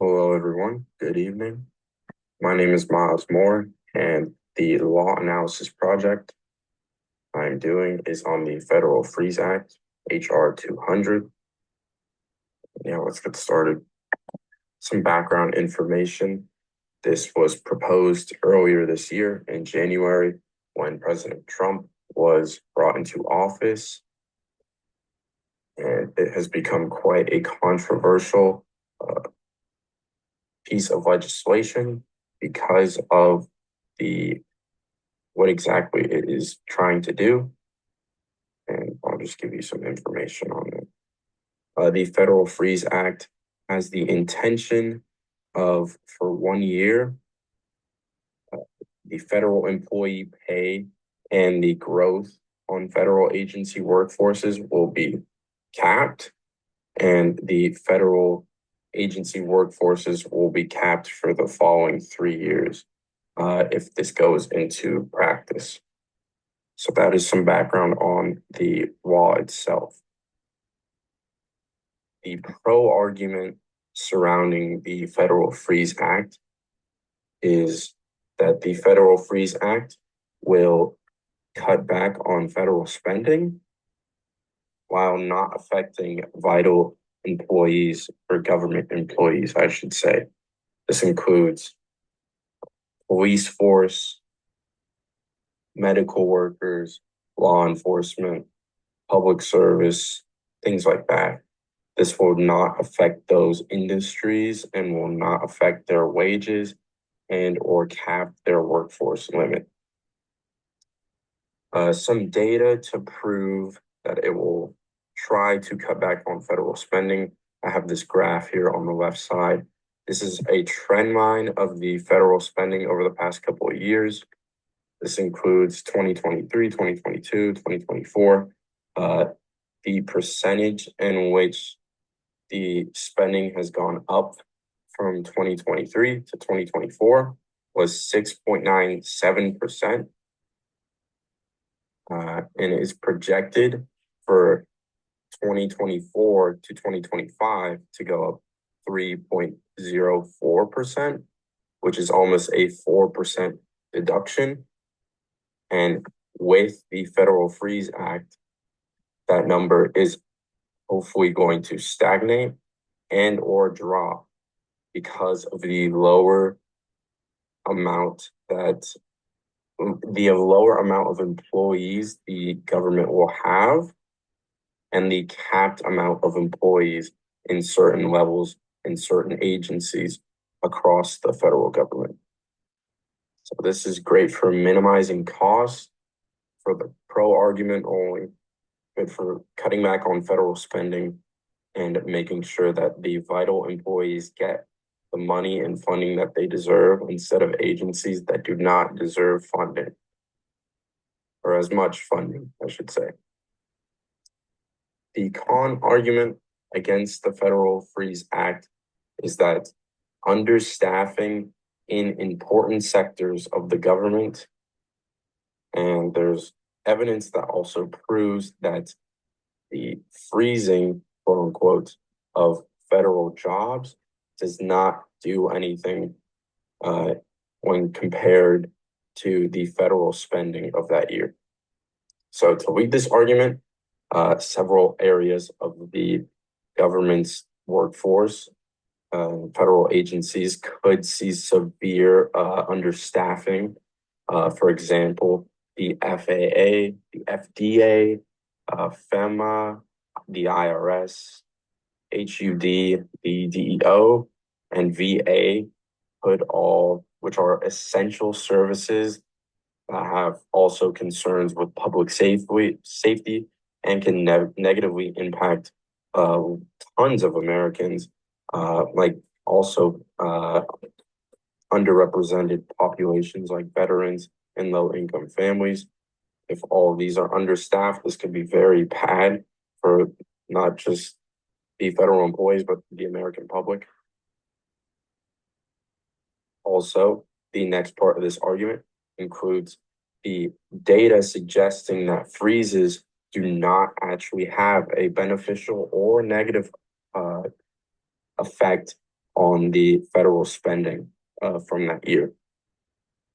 Hello, everyone. Good evening. My name is Miles Moore, and the law analysis project I'm doing is on the Federal Freeze Act, HR 200. Yeah, let's get started. Some background information. This was proposed earlier this year in January when President Trump was brought into office, and it has become quite a controversial uh, piece of legislation because of the what exactly it is trying to do, and I'll just give you some information on it. The Federal Freeze Act has the intention of, for 1 year, the federal employee pay and the growth on federal agency workforces will be capped, and the federal agency workforces will be capped for the following 3 years if this goes into practice. So that is some background on the law itself. The pro argument surrounding the Federal Freeze Act is that the Federal Freeze Act will cut back on federal spending while not affecting vital employees or government employees, I should say. This includes police force, medical workers, law enforcement, public service, things like that. This will not affect those industries and will not affect their wages and or cap their workforce limit. Some data to prove that it will try to cut back on federal spending. I have this graph here on the left side. This is a trend line of the federal spending over the past couple of years. This includes 2023, 2022, 2024. The percentage in which the spending has gone up from 2023 to 2024 was 6.97%, and it is projected for 2024 to 2025 to go up 3.04%, which is almost a 4% deduction. And with the Federal Freeze Act, that number is hopefully going to stagnate and or drop because of the lower amount of employees the government will have and the capped amount of employees in certain levels in certain agencies across the federal government. So this is great for minimizing costs for the pro argument only, good for cutting back on federal spending and making sure that the vital employees get the money and funding that they deserve instead of agencies that do not deserve funding, or as much funding, I should say. The con argument against the Federal Freeze Act is that understaffing in important sectors of the government, and there's evidence that also proves that the freezing, quote unquote, of federal jobs does not do anything when compared to the federal spending of that year. So to lead this argument, several areas of the government's workforce, federal agencies could see severe understaffing. For example, the FAA, the FDA, FEMA, the IRS, HUD, the DEO, and VA which are essential services that have also concerns with public safety and can negatively impact tons of Americans, like also underrepresented populations like veterans and low income families. If all of these are understaffed, this could be very bad for not just the federal employees, but the American public. Also, the next part of this argument includes the data suggesting that freezes do not actually have a beneficial or negative effect on the federal spending from that year.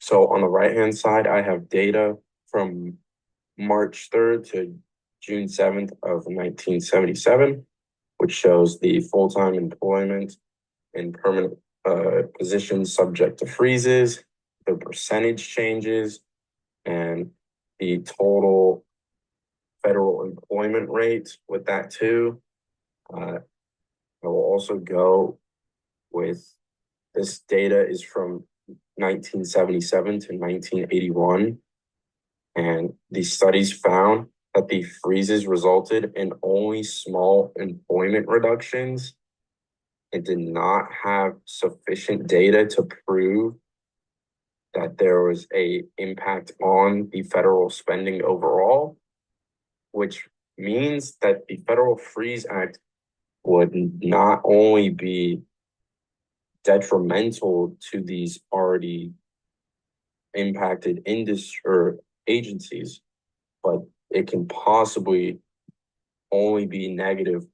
So on the right-hand side, I have data from March 3rd to June 7th of 1977, which shows the full-time employment in permanent positions subject to freezes, the percentage changes, and the total federal employment rate with that too. I will also go with this data is from 1977 to 1981. And these studies found that the freezes resulted in only small employment reductions and did not have sufficient data to prove that there was a impact on the federal spending overall, which means that the Federal Freeze Act would not only be detrimental to these already impacted industry or agencies, but it can possibly only be negative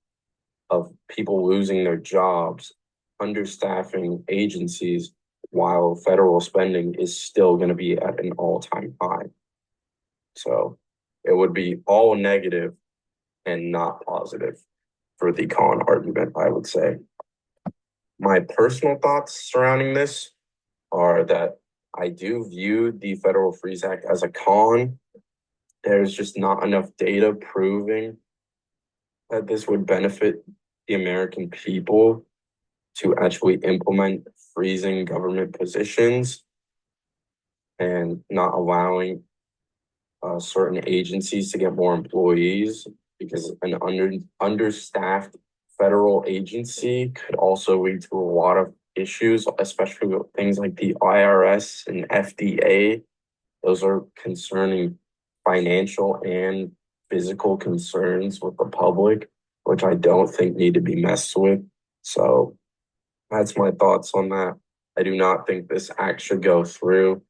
of people losing their jobs, understaffing agencies, while federal spending is still going to be at an all-time high. So it would be all negative and not positive for the con argument, I would say. My personal thoughts surrounding this are that I do view the Federal Freeze Act as a con. There's just not enough data proving that this would benefit the American people to actually implement freezing government positions and not allowing certain agencies to get more employees, because an understaffed federal agency could also lead to a lot of issues, especially with things like the IRS and FDA. Those are concerning financial and physical concerns with the public, which I don't think need to be messed with. So that's my thoughts on that. I do not think this act should go through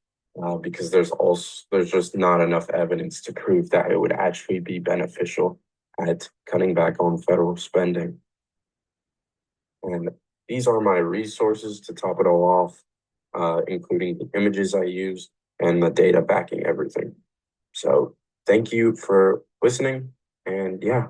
because there's just not enough evidence to prove that it would actually be beneficial at cutting back on federal spending. And these are my resources to top it all off, including the images I used and the data backing everything. So thank you for listening. And yeah.